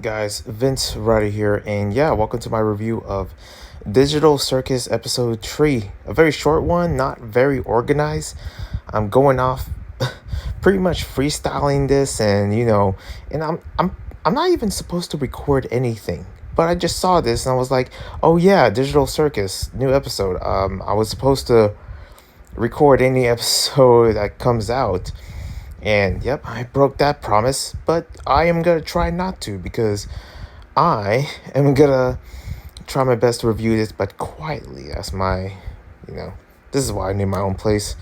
Guys, Vince Roddy here, and yeah, welcome to my review of Digital Circus episode 3. A very short one, not very organized. I'm going off pretty much freestyling this, and I'm not even supposed to record anything. But I just saw this and I was like, "Oh yeah, Digital Circus new episode." I was supposed to record any episode that comes out. And yep, I broke that promise, but I am gonna try not to because I am gonna try my best to review this, but quietly as you know, this is why I need my own place.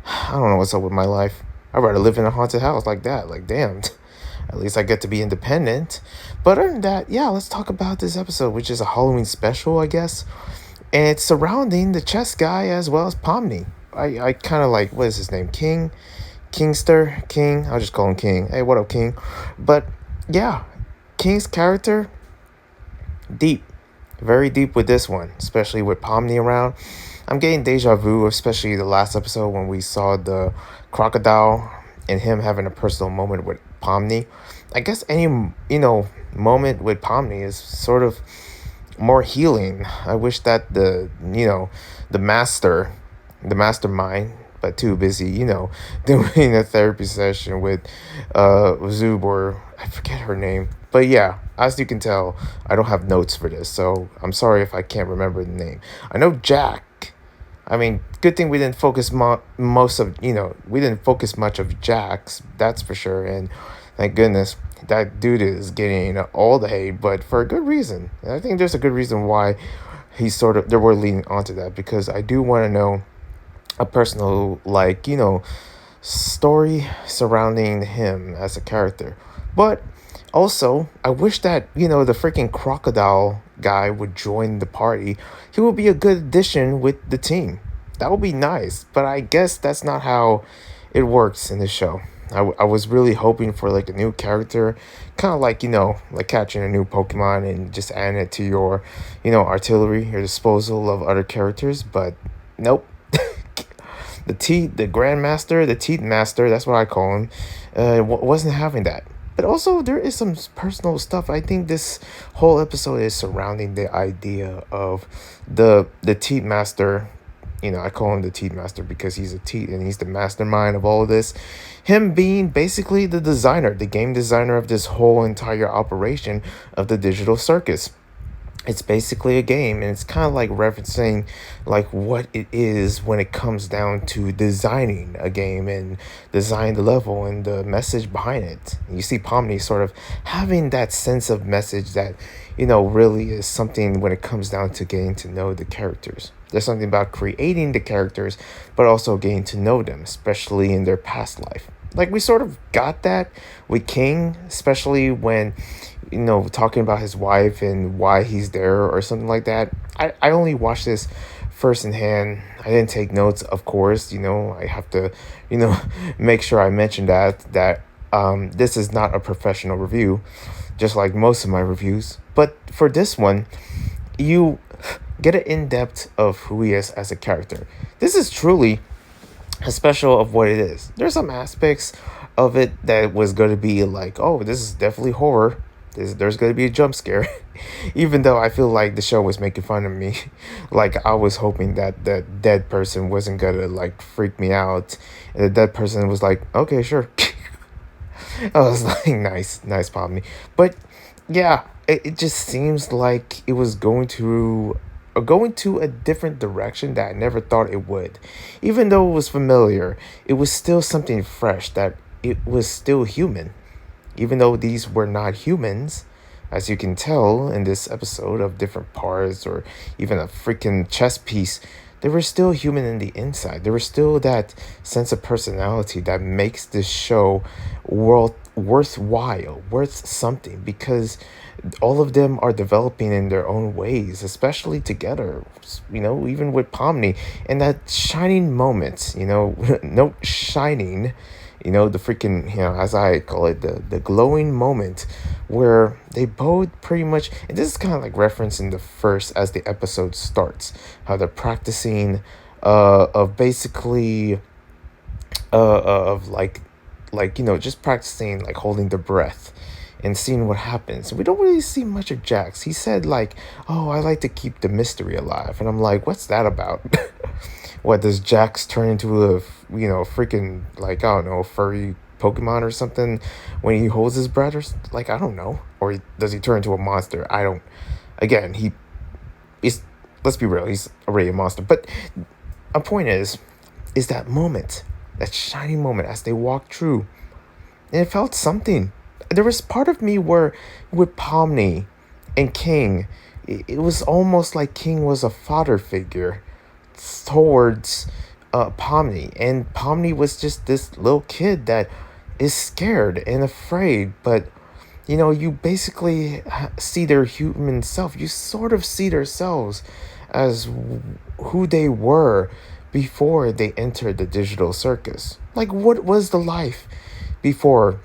I don't know what's up with my life. I'd rather live in a haunted house like that. Like, damn, at least I get to be independent. But other than that, yeah, let's talk about this episode, which is a Halloween special, I guess. And it's surrounding the chess guy as well as Pomni. I kind of like, what is his name? King, I'll just call him King. Hey, what up, King? But yeah, King's character, deep, very deep with this one, especially with Pomni around. I'm getting deja vu, especially the last episode when we saw the crocodile and him having a personal moment with Pomni. I guess any, moment with Pomni is sort of more healing. I wish that the master, the mastermind, but too busy, doing a therapy session with Zub, or I forget her name. But yeah, as you can tell, I don't have notes for this, so I'm sorry if I can't remember the name. I know Jack. I mean, good thing we didn't focus we didn't focus much of Jack's, that's for sure. And thank goodness that dude is getting all the hate, but for a good reason. And I think there's a good reason why they were leaning onto that, because I do want to know a personal, story surrounding him as a character. But also, I wish that, the freaking crocodile guy would join the party. He would be a good addition with the team. That would be nice, but I guess that's not how it works in the show. I was really hoping for like a new character, kind of like, like catching a new Pokemon and just adding it to your, artillery, your disposal of other characters, but nope. The Grandmaster, the Teeth Master, that's what I call him, wasn't having that. But also, there is some personal stuff. I think this whole episode is surrounding the idea of the Teeth Master. I call him the Teeth Master because he's a teeth and he's the mastermind of all of this. Him being basically the designer, the game designer of this whole entire operation of the digital circus. It's basically a game, and it's kind of like referencing like what it is when it comes down to designing a game and design the level and the message behind it. You see Pomni sort of having that sense of message that really is something when it comes down to getting to know the characters. There's something about creating the characters, but also getting to know them, especially in their past life. Like, we sort of got that with King, especially when talking about his wife and why he's there or something like that. I only watched this first in hand. I didn't take notes, of course. I have to, make sure I mention that this is not a professional review, just like most of my reviews. But for this one, you get an in-depth of who he is as a character. This is truly a special of what it is. There's some aspects of it that was going to be like, oh, this is definitely horror. There's going to be a jump scare. Even though I feel like the show was making fun of me. Like, I was hoping that the dead person wasn't going to like freak me out. And the dead person was like, okay, sure. I was like, nice pop me. But yeah, it just seems like it was going to a different direction that I never thought it would. Even though it was familiar, it was still something fresh, that it was still human. Even though these were not humans, as you can tell in this episode of different parts or even a freaking chess piece, they were still human in the inside. There was still that sense of personality that makes this show worthwhile, worth something, because all of them are developing in their own ways, especially together, even with Pomni. And that shining moment, no shining, the freaking, as I call it, the glowing moment where they both pretty much, and this is kind of like referencing the first as the episode starts, how they're practicing of basically of just practicing like holding the breath and seeing what happens. We don't really see much of Jax. He said like, "Oh, I like to keep the mystery alive," and I'm like, "What's that about?" What does Jax turn into a freaking like I don't know furry Pokemon or something when he holds his breath like I don't know, or does he turn into a monster? I don't. Again, he's let's be real, he's already a monster. But a point is that moment, that shining moment as they walk through, and it felt something. There was part of me where with Pomni and King, it was almost like King was a father figure towards Pomni, and Pomni was just this little kid that is scared and afraid, but you basically see their human self. You sort of see themselves as who they were before they entered the digital circus. Like, what was the life before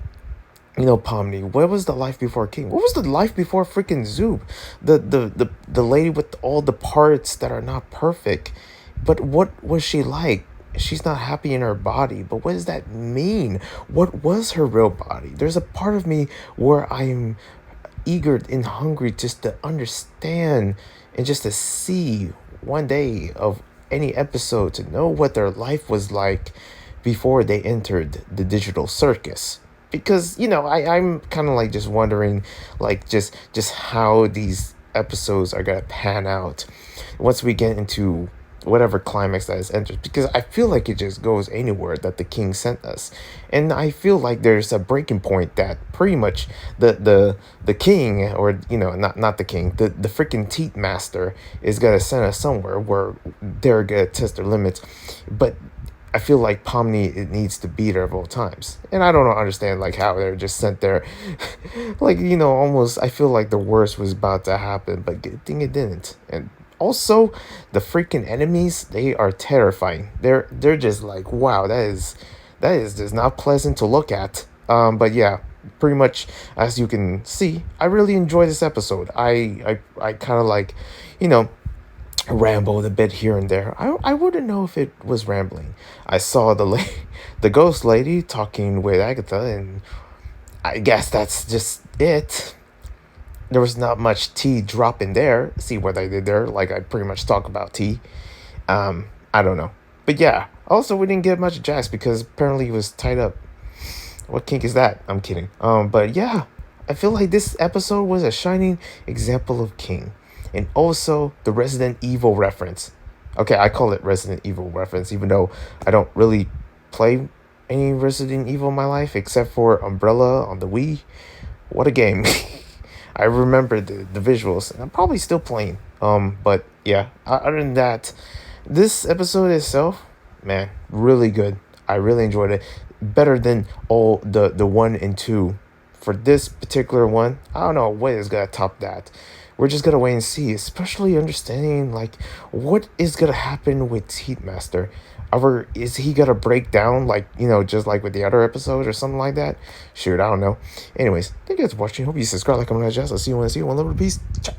Pomni? What was the life before King? What was the life before freaking Zoob? The lady with all the parts that are not perfect. But what was she like? She's not happy in her body. But what does that mean? What was her real body? There's a part of me where I'm eager and hungry just to understand and just to see one day of any episode to know what their life was like before they entered the digital circus. Because I'm kind of like just wondering like just how these episodes are gonna pan out once we get into whatever climax that is entered, because I feel like it just goes anywhere that the king sent us. And I feel like there's a breaking point that pretty much the king, or not the king, the freaking teeth master is gonna send us somewhere where they're gonna test their limits. But I feel like Pomni, it needs to be there at all times. And I don't understand like how they're just sent there. Like, almost I feel like the worst was about to happen, but good thing it didn't. And also, the freaking enemies, they are terrifying. They're just like, wow, that is just not pleasant to look at. But yeah, pretty much as you can see, I really enjoy this episode. I kind of like, you know, rambled a bit here and there. I wouldn't know if it was rambling. I saw the ghost lady talking with Agatha, and I guess that's just it. There was not much tea drop in there. See what I did there? Like I pretty much talk about tea. I don't know, but yeah. Also, we didn't get much of Jax because apparently he was tied up. What kink is that? I'm kidding. But yeah, I feel like this episode was a shining example of King, and also the Resident Evil reference. Okay, I call it Resident Evil reference, even though I don't really play any Resident Evil in my life except for Umbrella on the Wii. What a game! I remember the visuals, and I'm probably still playing. But yeah, other than that, this episode itself, man, really good. I really enjoyed it. Better than all the one and two. For this particular one, I don't know what is gonna top that. We're just gonna wait and see, especially understanding like what is gonna happen with Heatmaster. Is he gonna break down like just like with the other episodes or something like that? Shoot, I don't know. Anyways, thank you guys for watching. Hope you subscribe, like, comment, and I'll see you when I see you. One little piece. Ciao.